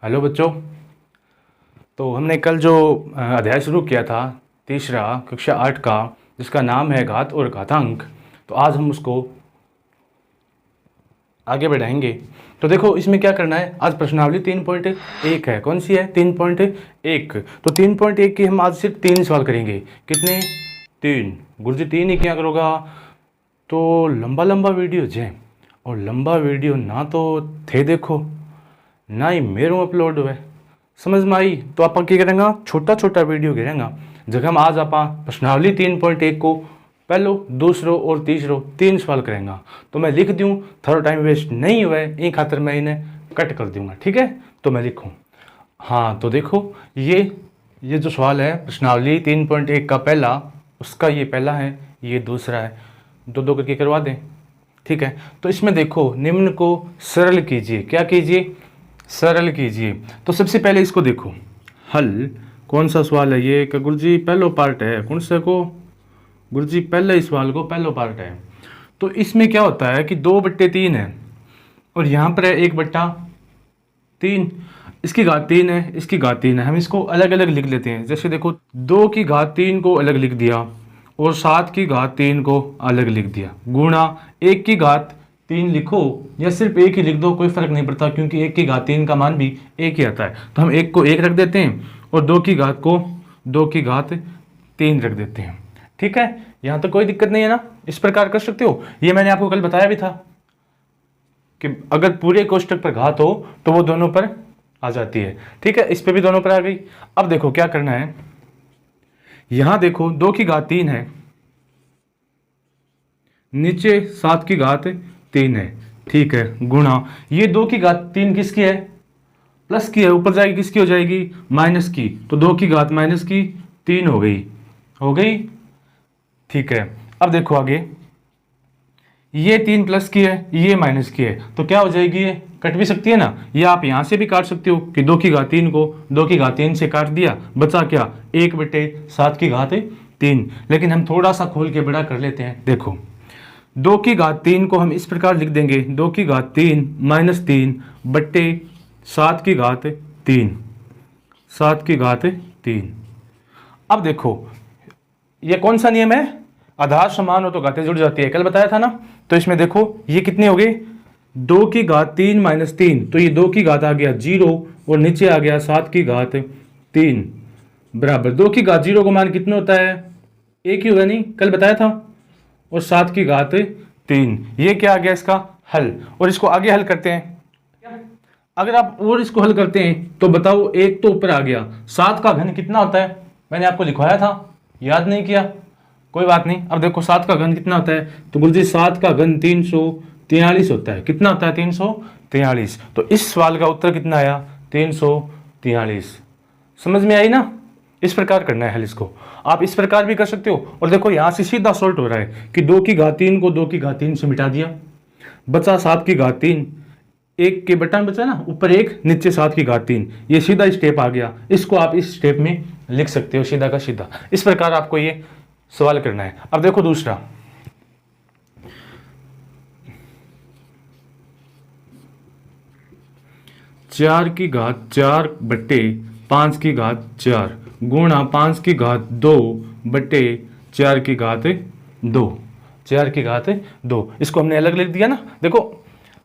Hello बच्चों। तो हमने कल जो अध्याय शुरू किया था तीसरा कक्षा 8 का, जिसका नाम है घात और घातांक, तो आज हम उसको आगे बढ़ाएंगे। तो देखो इसमें क्या करना है, आज प्रश्नावली 3.1 है। कौन सी है? 3.1। तो 3.1 की हम आज सिर्फ 3 सवाल करेंगे। कितने? 3। गुरुजी 3 ही क्या करोगा? तो लंबा लंबा वीडियो है, और लंबा वीडियो ना तो थे देखो ना ही मेरे अपलोड हुए। समझ में आई? तो आप क्या करेंगे, छोटा छोटा वीडियो गिरेंगा। जब हम आज आप प्रश्नावली 3.1 को पहलो, दूसरो और तीसरो 3 सवाल करेंगे, तो मैं लिख दूँ, थोड़ा टाइम वेस्ट नहीं हुआ है, इन खातर मैं इन्हें कट कर दूंगा। ठीक है, तो मैं लिखूँ। हाँ, तो देखो ये जो सवाल है प्रश्नावली 3.1 का पहला, उसका ये पहला है, ये दूसरा है, दो दो करके करवा दें। ठीक है, तो इसमें देखो निम्न को सरल कीजिए। क्या कीजिए? सरल कीजिए। तो सबसे पहले इसको देखो, हल कौन सा सवाल है ये? गुरुजी पहलो पार्ट है। कौन सा को? गुरुजी पहले इस सवाल को पहलो पार्ट है। तो इसमें क्या होता है कि 2/3 है, और यहाँ पर है 1/3। इसकी घात 3 है, इसकी घात 3 है। हम इसको अलग अलग लिख लेते हैं। जैसे देखो 2 की घात 3 को अलग लिख दिया, और 7 की घात 3 को अलग लिख दिया, गुणा 1 की घात 3 लिखो या सिर्फ 1 ही लिख दो, कोई फर्क नहीं पड़ता, क्योंकि 1 की घात 3 का मान भी 1 ही आता है। तो हम 1 को 1 रख देते हैं, और 2 की घात को 2 की घात 3 रख देते हैं। ठीक है, यहाँ तो कोई दिक्कत नहीं है ना, इस प्रकार कर सकते हो। ये मैंने आपको कल बताया भी था कि अगर पूरे कोष्टक पर घात हो तो वो दोनों पर आ जाती है। ठीक है, इस पे भी दोनों पर आ गई। अब देखो क्या करना है, यहां देखो 2 की घात 3 है, नीचे 7 की घात 3 है। ठीक है, गुणा ये 2 की घात 3 किसकी है? प्लस की है, ऊपर जाएगी किसकी हो जाएगी? माइनस की। तो 2 की घात माइनस की 3 हो गई, हो गई। ठीक है, अब देखो आगे, ये 3 प्लस की है, ये माइनस की है, तो क्या हो जाएगी? ये कट भी सकती है ना, ये आप यहां से भी काट सकते हो कि 2 की घात 3 को 2 की घात 3 से काट दिया, बचा क्या? 1/7 की घात 3। लेकिन हम थोड़ा सा खोल के बड़ा कर लेते हैं। देखो 2 की घात 3 को हम इस प्रकार लिख देंगे, 2 की घात 3 माइनस 3 बट्टे 7 की घात 3, 7 की घात 3। अब देखो ये कौन सा नियम है? आधार समान हो तो घातें जुड़ जाती है, कल बताया था ना। तो इसमें देखो ये कितने हो गए? 2 की घात 3 माइनस 3, तो ये 2 की घात आ गया 0, और नीचे आ गया 7 की घात 3 बराबर 2 की घात 0 का मान कितना होता है? 1 ही होगा, नहीं कल बताया था। और 7 की घात 3, ये क्या आ गया इसका हल। और इसको आगे हल करते हैं। अगर आप और इसको हल करते हैं तो बताओ, एक तो ऊपर आ गया, 7 का घन कितना होता है? मैंने आपको लिखवाया था, याद नहीं किया? कोई बात नहीं। अब देखो 7 का घन कितना होता है? तो गुरुजी 7 का घन 343 होता है। कितना होता है? 343। तो इस सवाल का उत्तर कितना आया? 343। समझ में आई ना? इस प्रकार करना है हल इसको। आप इस प्रकार भी कर सकते हो। और देखो यहां से सीधा सॉल्ट हो रहा है कि 2 की घात 3 को 2 की घात 3 से मिटा दिया, बचा 7 की घात 3, एक के बटन बचा ना, ऊपर 1 नीचे 7 की घात 3, ये सीधा स्टेप आ गया। इसको आप इस स्टेप में लिख सकते हो, सीधा का सीधा। इस प्रकार आपको ये सवाल करना है। अब देखो दूसरा, चार की घात 4 बट्टे 5 की घात 4 गुणा 5 की घात 2 बट्टे 4 की घात 2, 4 की घात 2। इसको हमने अलग लिख दिया ना। देखो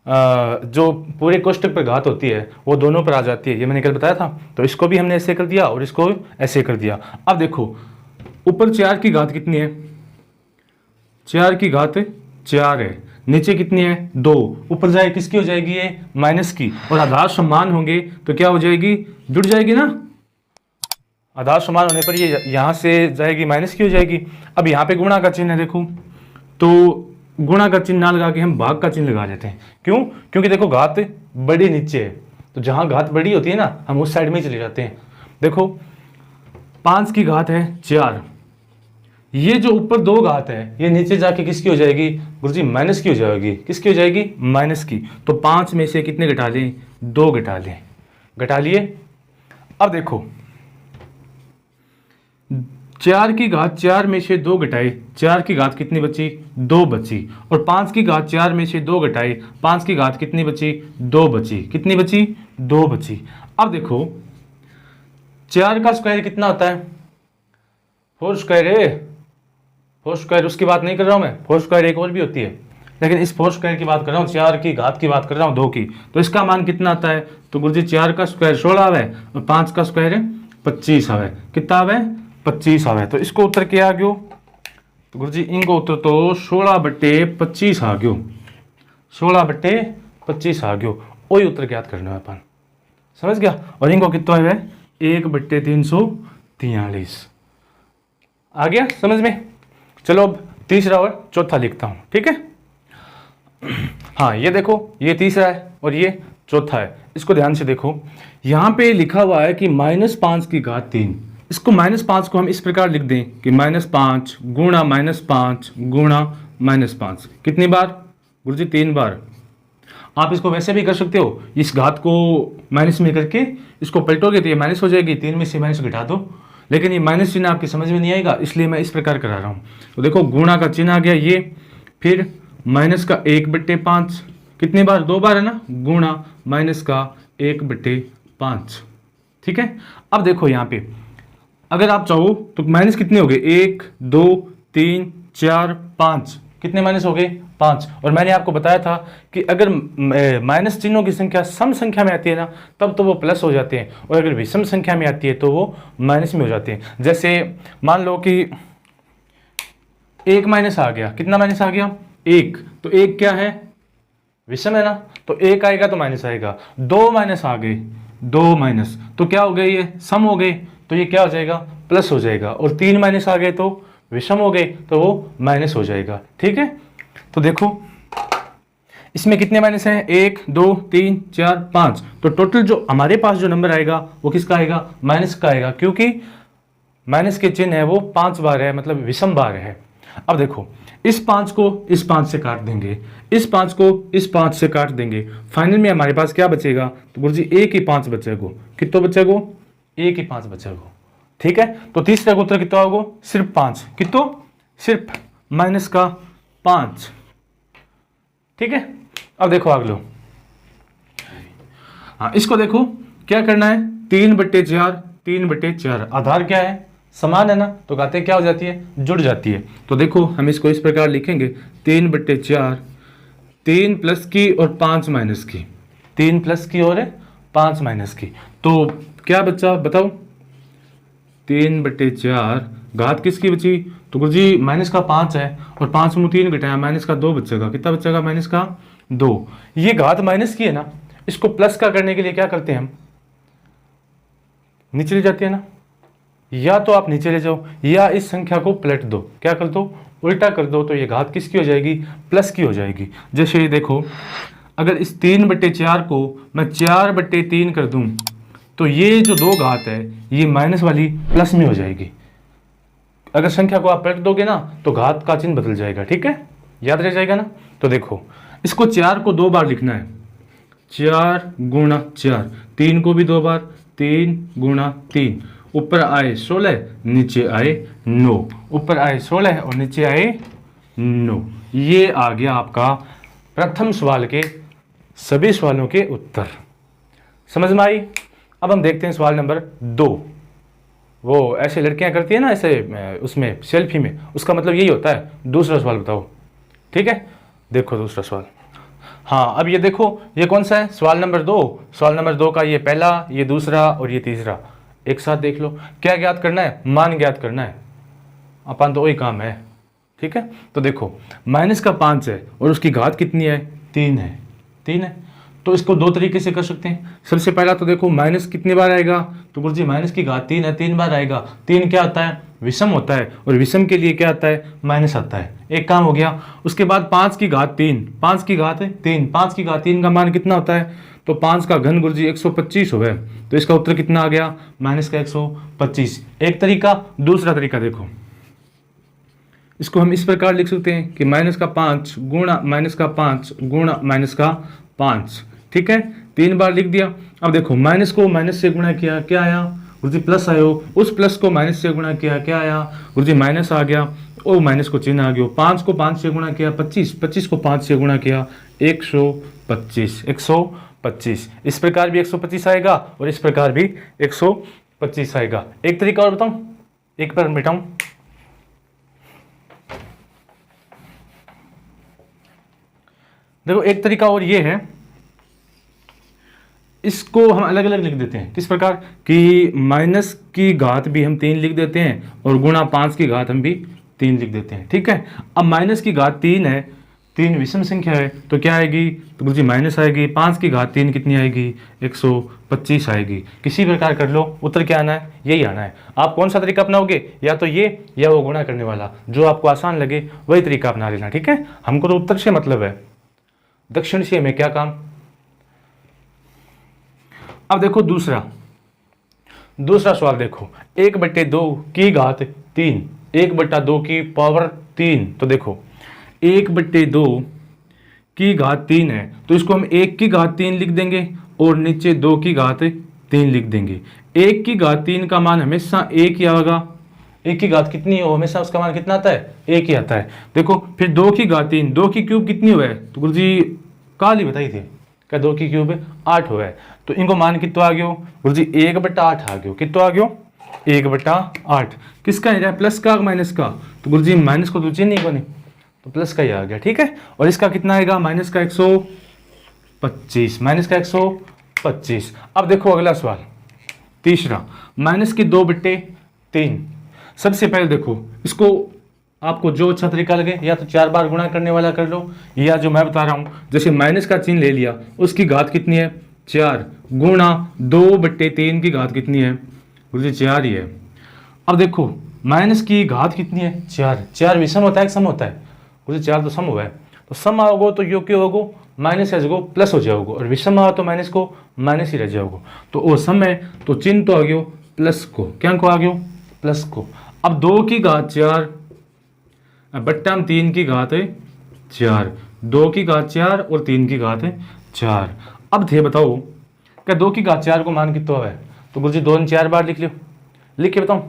जो पूरे कोष्टक पर घात होती है वो दोनों पर आ जाती है, ये मैंने कल बताया था। तो इसको भी हमने ऐसे कर दिया और इसको ऐसे कर दिया। अब देखो ऊपर 4 की घात कितनी है? 4 की घात 4 है, नीचे कितनी है? 2, ऊपर जाए किसकी हो जाएगी? ये माइनस की। और आधार समान होंगे तो क्या हो जाएगी? जुड़ जाएगी ना। आधार समान होने पर ये यहां से जाएगी, माइनस की हो जाएगी। अब यहाँ पे गुणा का चिन्ह है, देखो तो गुणा का चिन्ह ना लगा के हम भाग का चिन्ह लगा देते हैं। क्यों? क्योंकि देखो घात बड़ी नीचे है, तो जहां घात बड़ी होती है ना, हम उस साइड में ही चले जाते हैं। देखो 5 की घात है 4, ये जो ऊपर 2 घात है ये नीचे जाके किसकी हो जाएगी? गुरुजी माइनस की हो जाएगी। किसकी हो जाएगी? माइनस की। तो 5 में से कितने घटा लें? 2 घटा लें। घटा लिए। अब देखो 4 की घात 4 में से 2 घटाए 4 की घात कितनी बची? 2 बची। और 5 की घात 4 में से 2 घटाए 5 की घात कितनी बची? 2 बची। कितनी बची? 2 बची। अब देखो 4 का स्क्वायर कितना होता है? 4 स्क्वायर है। 4 स्क्वायर उसकी बात नहीं कर रहा हूं मैं, 4 स्क्वायर एक और भी होती है, लेकिन इस 4 स्क्वायर की बात कर रहा हूँ, 4 की घात की बात कर रहा हूँ 2 की। तो इसका मान कितना आता है? तो गुरुजी 4 का स्क्वायर 16 है और 5 का स्क्वायर है 25 है। कितना है? 25 है। तो इसको उत्तर क्या आ गयो? तो गुरुजी इनको उत्तर तो 16/25 आ गयो। 16/25 आ गयो। वही उत्तर ज्ञात करना है अपन, समझ गया? और इनको कितना है? 1/343 आ गया समझ में? चलो अब तीसरा और चौथा लिखता हूं, ठीक है? हाँ ये देखो, ये तीसरा है और ये चौथा है। इसको ध्यान से देखो, यहां पे लिखा हुआ है कि -5 की घात 3। इसको -5 को हम इस प्रकार लिख दें कि -5 गुणा -5 गुणा -5। कितनी बार गुरुजी? 3 बार। आप इसको वैसे भी कर सकते हो, इस घात को माइनस में करके इसको पलटोगे तो ये माइनस हो जाएगी, 3 में से माइनस घटा दो। लेकिन ये माइनस चिन्ह आपकी समझ में नहीं आएगा, इसलिए मैं इस प्रकार करा रहा हूँ। तो देखो गुणा का चिन्ह आ गया ये, फिर माइनस का 1/5। कितनी बार? 2 बार है ना, गुणा माइनस का 1/5। ठीक है? अब देखो यहाँ पे अगर आप चाहो तो माइनस कितने हो गए? 1 2 3 4 5। कितने माइनस हो गए? 5। और मैंने आपको बताया था कि अगर माइनस चिन्हों की संख्या सम संख्या में आती है ना, तब तो वो प्लस हो जाते हैं, और अगर विषम संख्या में आती है तो वो माइनस में हो जाते हैं। जैसे मान लो कि 1 माइनस आ गया। कितना माइनस आ गया? 1। तो 1 क्या है? विषम है ना, तो 1 आएगा तो माइनस आएगा। 2 माइनस आ गए, 2 माइनस, तो क्या हो गए? ये सम हो गए, तो ये क्या हो जाएगा? प्लस हो जाएगा। और 3 माइनस आ गए तो विषम हो गए, तो वो माइनस हो जाएगा। ठीक है? तो देखो इसमें कितने माइनस हैं? 1 2 3 4 5। तो टोटल जो हमारे पास जो नंबर आएगा वो किसका आएगा? माइनस का आएगा, क्योंकि माइनस के चिन्ह है वो 5 बार है, मतलब विषम बार है। अब देखो इस 5 को इस 5 से काट देंगे, इस 5 को इस 5 से काट देंगे, फाइनल में हमारे पास क्या बचेगा? तो गुरुजी 1 ही 5 बचेगा। कितना बचेगा? 1 ही 5 बचेगा। ठीक है? तो तीसरे का उत्तर कितना होगा? सिर्फ 5। कितना? सिर्फ माइनस का 5। ठीक है? अब देखो आगे लो। हाँ इसको देखो क्या करना है? 3/4 3/4। आधार क्या है? समान है ना, तो घातें क्या हो जाती है? जुड़ जाती है। तो देखो हम इसको इस प्रकार लिखेंगे 3/4, 3 प्लस की और 5 माइनस की, 3 प्लस की और 5 माइनस की। तो क्या बच्चा बताओ? 3/4 घात किसकी बची? तो गुरुजी माइनस का 5 है, और 5 में 3 घटाया माइनस का 2 बचेगा। कितना बचेगा? माइनस का 2। ये घात माइनस की है ना, इसको प्लस का करने के लिए क्या करते हैं हम? नीचे ले जाते हैं ना, या तो आप नीचे ले जाओ या इस संख्या को पलट दो। क्या कर दो? उल्टा कर दो, तो ये घात किसकी हो जाएगी? प्लस की हो जाएगी। जैसे ये देखो, अगर इस 3/4 को मैं 4/3 कर दूं, तो ये जो 2 घात है ये माइनस वाली प्लस में हो जाएगी। अगर संख्या को आप पलट दोगे ना तो घात का चिन्ह बदल जाएगा। ठीक है? याद रह जाएगा ना? तो देखो इसको 4 को 2 बार लिखना है, 4 गुणा 4, 3 को भी 2 बार, 3 गुणा 3। ऊपर आए 16, नीचे आए 9। ऊपर आए 16 और नीचे आए 9। ये आ गया आपका प्रथम सवाल के सभी सवालों के उत्तर। समझ में आई? अब हम देखते हैं सवाल नंबर 2। वो ऐसे लड़कियां करती है ना, ऐसे उसमें सेल्फी में, उसका मतलब यही होता है। दूसरा सवाल बताओ। ठीक है? देखो दूसरा सवाल। हाँ अब ये देखो, ये कौन सा है? सवाल नंबर 2। सवाल नंबर 2 का ये पहला, ये दूसरा और ये तीसरा एक साथ देख लो। क्या ज्ञात करना है? मान ज्ञात करना है। अपन तो वही काम है। ठीक है? तो देखो माइनस का 5 है और उसकी घात कितनी है? 3 है। 3 है, तो इसको 2 तरीके से कर सकते हैं। सबसे पहला तो देखो माइनस कितनी बार आएगा? तो गुरुजी माइनस की घात 3 है, 3 बार आएगा। 3 क्या आता है? विषम होता है, और विषम के लिए क्या आता है? माइनस आता है। एक काम हो गया। उसके बाद 5 की घात 3, 5 की घात 3, 5 की घात 3 का मान कितना होता है? तो 5 का घन गुरुजी 125 हो गए। तो इसका उत्तर कितना आ गया? माइनस का 125। एक तरीका। दूसरा तरीका देखो, इसको हम इस प्रकार लिख सकते हैं कि माइनस का 5 गुणा माइनस का 5 गुणा माइनस का 5। ठीक है? 3 बार लिख दिया। अब देखो माइनस को माइनस से गुणा किया, क्या आया? गुरुजी प्लस आयो, उस प्लस को माइनस से गुणा किया, क्या आया गुरुजी माइनस आ गया, और माइनस को चिन्ह आ गया। 5 को 5 से गुणा किया 25, 25 को 5 से गुणा किया 125, 125। इस प्रकार भी 125 आएगा और इस प्रकार भी 125 आएगा। एक तरीका और बताऊं, एक पर मिटाऊं। देखो एक तरीका और ये है, इसको हम अलग अलग लिख देते हैं। किस प्रकार कि माइनस की घात भी हम 3 लिख देते हैं और गुणा 5 की घात हम भी 3 लिख देते हैं, ठीक है। अब माइनस की घात 3 है, 3 विषम संख्या है, तो क्या आएगी, तो गुरुजी माइनस आएगी। 5 की घात 3 कितनी आएगी, 125 आएगी। किसी प्रकार कर लो, उत्तर क्या आना है, यही आना है। आप कौन सा तरीका अपनाओगे, या तो ये या वो गुणा करने वाला, जो आपको आसान लगे वही तरीका अपना लेना, ठीक है। हमको तो उत्तर से मतलब है, दक्षिण से हमें क्या काम। अब देखो दूसरा सवाल देखो, 1/2 की घात 3, 1/2 की पावर 3। तो देखो 1/2 की घात 3 है, तो इसको हम 1 की घात 3 लिख देंगे और नीचे 2 की घात 3 लिख देंगे। 1 की घात 3 का मान हमेशा 1 ही आएगा। 1 की घात कितनी हो, हमेशा उसका मान कितना आता है, 1 ही आता है। देखो फिर 2 की घात 3, 2 की क्यूब कितनी हुआ है, तो गुरुजी काल ही बताई थी, क्या 2 की क्यूब 8 हुआ है। तो इनको मान कितना आ गयो, गुरुजी 1/8 आ गयो। कितना आ गयो, 1/8। किसका है, प्लस का माइनस का, तो गुरुजी माइनस को तो चिन्ह नहीं बने, तो प्लस का ही आ गया, ठीक है। और इसका कितना आएगा, माइनस का 125, माइनस का 125। अब देखो अगला सवाल, तीसरा, माइनस की 2/3। सबसे पहले देखो इसको, आपको जो अच्छा तरीका लगे, या तो 4 बार गुणा करने वाला कर लो, या जो मैं बता रहा हूं, जैसे माइनस का चिन्ह ले लिया, उसकी घात कितनी है 4, गुणा 2/3 की घात कितनी है, मुझे 4 ही है। अब देखो माइनस की घात कितनी है 4, 4 विषम होता है कि सम होता है, मुझे 4 तो सम हुआ है, तो सम आओगे तो यो क्यों होगो, माइनस है जो प्लस हो जाओगे, और विषम आओ तो माइनस को माइनस ही रह जाओगे। तो वो सम है, तो चिन्ह तो आ गयो प्लस को, क्या को आ गयो प्लस को। अब 2 की घात 4 बट्टा 3 की घात है 4, 2 की घात 4 और 3 की घात है 4। अब थे बताओ क्या 2 की घात 4 को मान कितना है, तो गुरुजी 2 ने 4 बार लिख लियो, लिख के बताऊं,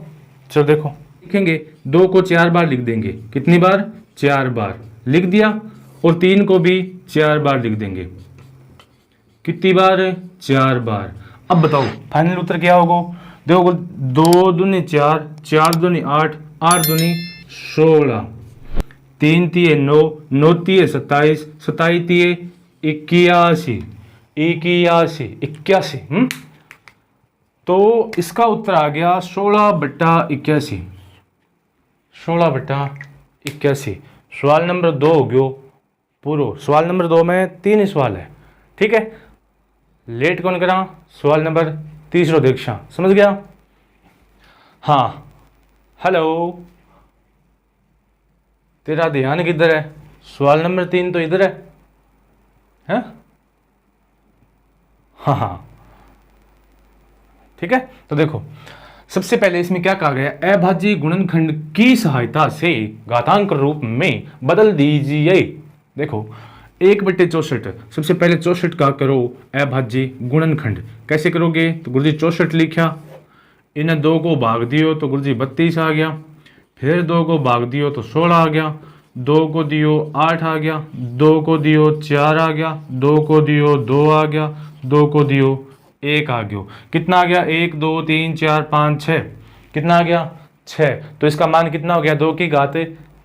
चलो देखो लिखेंगे, 2 को 4 बार लिख देंगे, कितनी बार 4 बार लिख दिया, और 3 को भी 4 बार लिख देंगे, कितनी बार 4 बार। अब बताओ फाइनल उत्तर क्या होगा, देखो 2 दूनी 4, 4 दूनी 8, 8 दूनी 16, 3 तिये 9, 9 तिये 27, 27 तिये 81, 81। तो इसका उत्तर आ गया 16/81, 16/81। सवाल नंबर 2 हो गयो पूरो। सवाल नंबर 2 में 3 ही सवाल है, ठीक है। लेट कौन करा, सवाल नंबर 3 दीक्षा, समझ गया। हाँ हेलो, तेरा ध्यान किधर है, सवाल नंबर 3 तो इधर है, हैं? हाँ ठीक है। तो देखो सबसे पहले इसमें क्या कहा गया, अभाज्य गुणनखंड की सहायता से घातांक रूप में बदल दीजिए। देखो 1/64, सबसे पहले 64 का करो अभाज्य गुणनखंड, कैसे करोगे, तो गुरुजी 64 लिखा, इन्हें 2 को भाग दियो तो गुरुजी 32 आ गया, फिर 2 को भाग दियो तो 16 आ गया, 2 को दियो 8 आ गया, 2 को दियो 4 आ गया, 2 को दियो 2 आ गया, 2 को दियो 1 आ गया, कितना आ गया 1 2 3 4 5 6, कितना आ गया 6। तो इसका मान कितना हो गया 2 की घात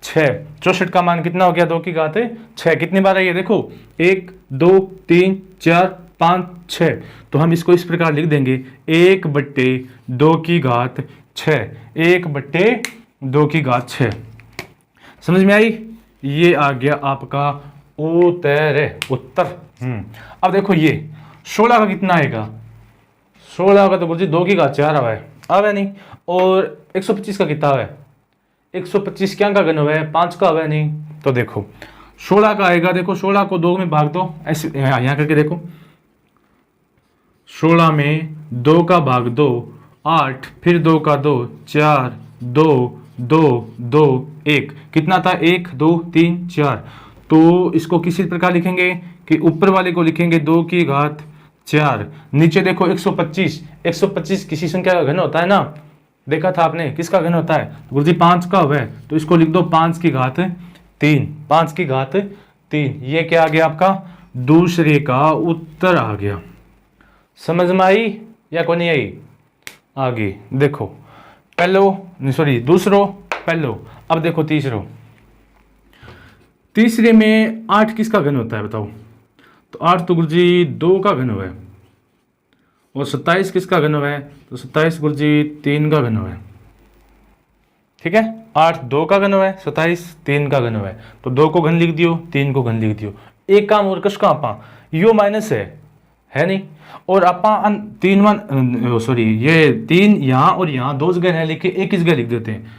6, 64 का मान कितना हो गया 2 की घात 6, कितनी बार है ये देखो 1 2 3 4 5 6। तो हम इसको इस प्रकार लिख देंगे 1/2 की घात 6, 1/2 की घात 6। समझ में आई, ये आ गया आपका उत्तर। अब देखो ये 16 का कितना आएगा, 16 का तो गुरुजी 2 की घात 4 आवा नहीं, और 125 का कितना है, 125 क्या का घन हुआ है 5 का हुआ नहीं। तो देखो 16 का आएगा, देखो 16 को 2 में भाग दो, ऐसे यहाँ करके देखो, 16 में 2 का भाग 2 8, फिर 2 का 2 4, 2 2 2 1, कितना था 1 2 3 4। तो इसको किसी प्रकार लिखेंगे कि ऊपर वाले को लिखेंगे 2 की घात 4, नीचे देखो 125, 125 किसी संख्या का घन होता है ना, देखा था आपने, किसका घन होता है गुरुजी 5 का हुआ है, तो इसको लिख दो 5 की घात 3, 5 की घात 3। ये क्या आ गया आपका दूसरे का उत्तर आ गया। समझ में आई या को नहीं आई? आगे देखो पहलो सॉरी दूसरो पहलो। अब देखो तीसरो, तीसरे में 8 किसका घन होता है बताओ? तो 8 तो गुरुजी 2 का घन हुआ है। और 27 किसका घन हुआ है? तो 27 गुरुजी 3 का घन हुआ है। ठीक है, 8 2 का घन हुआ है, 27 3 का घन हुआ है। तो 2 को घन लिख दियो, 3 को घन लिख दियो। एक काम और कश का आपा यो माइनस है नहीं, और आपा 3 सॉरी ये 3 यहाँ और यहाँ 2 जगह है लिखे, एक इस जगह लिख देते हैं।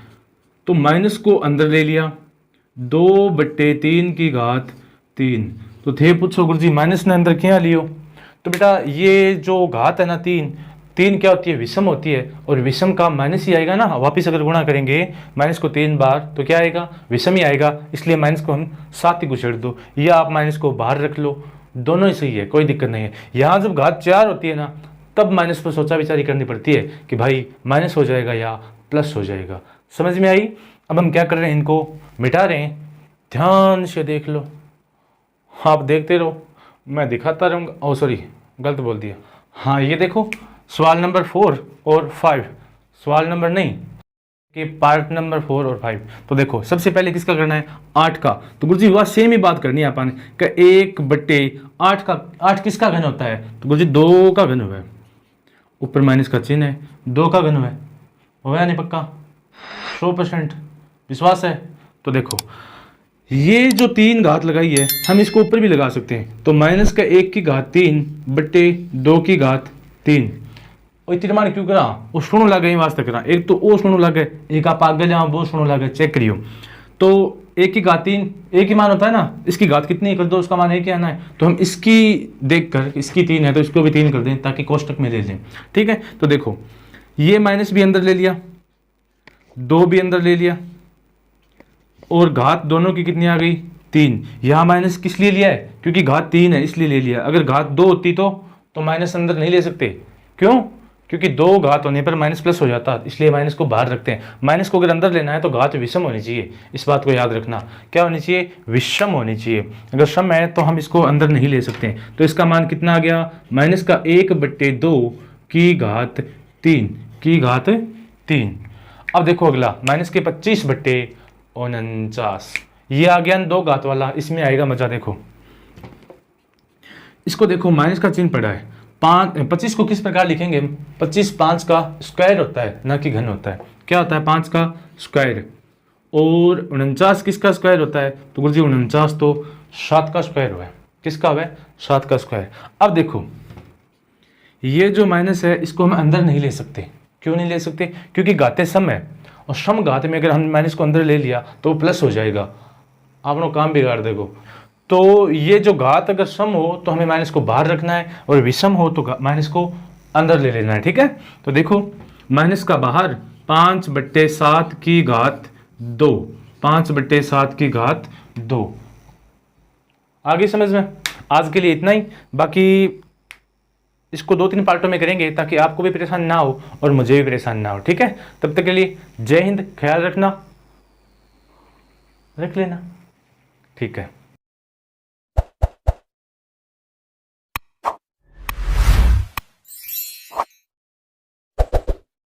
तो माइनस को अंदर ले लिया, 2/3 की घात 3। तो थे पूछो गुरुजी माइनस ने अंदर क्या लियो? तो बेटा ये जो घात है ना 3 क्या होती है? विषम होती है, और विषम का माइनस ही आएगा ना। वापिस अगर गुणा करेंगे माइनस को 3 बार तो क्या आएगा? विषम ही आएगा। इसलिए माइनस को हम साथ ही घुसेड़ दो, या आप माइनस को बाहर रख लो, दोनों ही सही है, कोई दिक्कत नहीं है। यहाँ जब घात 4 होती है ना, तब माइनस पर सोचा विचारी करनी पड़ती है कि भाई माइनस हो जाएगा या प्लस हो जाएगा। समझ में आई? अब हम क्या कर रहे हैं, इनको मिटा रहे हैं। ध्यान से देख लो, आप देखते रहो, मैं दिखाता रहूँगा। ओ सॉरी गलत बोल दिया। हाँ ये देखो सवाल नंबर 4 और 5, सवाल नंबर नहीं कि पार्ट नंबर 4 और 5। तो देखो सबसे पहले किसका करना है? 8 का। तो गुरुजी वह सेम ही बात करनी है अपन का 1/8 का। 8 किसका घन होता है? तो गुरुजी 2 का घन हुआ है, ऊपर माइनस का चिन्ह है, 2 का घन हुआ है। हो गया नहीं पक्का? 100% विश्वास है? तो देखो ये जो 3 घात लगाई है हम इसको ऊपर भी लगा सकते हैं। तो माइनस का 1 की घात 3/2 की घात 3। और तिरमान क्यों करा? वो शून्य लगे वास्ते करा। एक तो वो शून्य लगे, एक आप आगे जाओ वो शून्य लगे, चेक करियो। तो 1 की घात 3 एक ही मान होता है ना, इसकी घात कितनी कर दो उसका मान 1 ही आना है। तो हम इसकी देखकर, इसकी 3 है तो इसको भी 3 कर दें ताकि कोष्टक में ले लें। ठीक है, तो देखो ये माइनस भी अंदर ले लिया, 2 भी अंदर ले लिया, और घात दोनों की कितनी आ गई? 3। यहाँ माइनस किस लिए लिया है? क्योंकि घात 3 है इसलिए ले लिया। अगर घात 2 होती तो माइनस अंदर नहीं ले सकते। क्यों? क्योंकि 2 घात होने पर माइनस प्लस हो जाता, इसलिए माइनस को बाहर रखते हैं। माइनस को अगर अंदर लेना है तो घात विषम होनी चाहिए, इस बात को याद रखना। क्या होनी चाहिए? विषम होनी चाहिए। अगर सम है तो हम इसको अंदर नहीं ले सकते। तो इसका मान कितना आ गया? माइनस का 1/2 की घात 3 की घात 3। अब देखो अगला माइनस के 25/49। ये आ गया 2 घात वाला, इसमें आएगा मजा। देखो इसको देखो, माइनस का चिन्ह पड़ा है। 25 को किस प्रकार लिखेंगे? 25 5 का स्क्वायर होता है, ना कि घन होता है। क्या होता है? 5 का स्क्वायर। और 49 किसका स्क्वायर होता है? तो गुरुजी 49 तो 7 का स्क्वायर हुआ है। किसका हुआ है? 7 का स्क्वायर। अब देखो ये जो माइनस है इसको हम अंदर नहीं ले सकते। क्यों नहीं ले सकते? क्योंकि घातें सम है, और सम घात में अगर हम माइनस को अंदर ले लिया तो वो प्लस हो जाएगा, आपनो काम बिगाड़ देगो। तो ये जो घात अगर सम हो तो हमें माइनस को बाहर रखना है, और विषम हो तो माइनस को अंदर ले लेना है। ठीक है, तो देखो माइनस का बाहर 5/7 की घात 2, 5/7 की घात 2। आगे समझ में? आज के लिए इतना ही, बाकी इसको 2-3 पार्टों में करेंगे ताकि आपको भी परेशान ना हो और मुझे भी परेशान ना हो। ठीक है, तब तक के लिए जय हिंद, ख्याल रखना, रख लेना। ठीक है।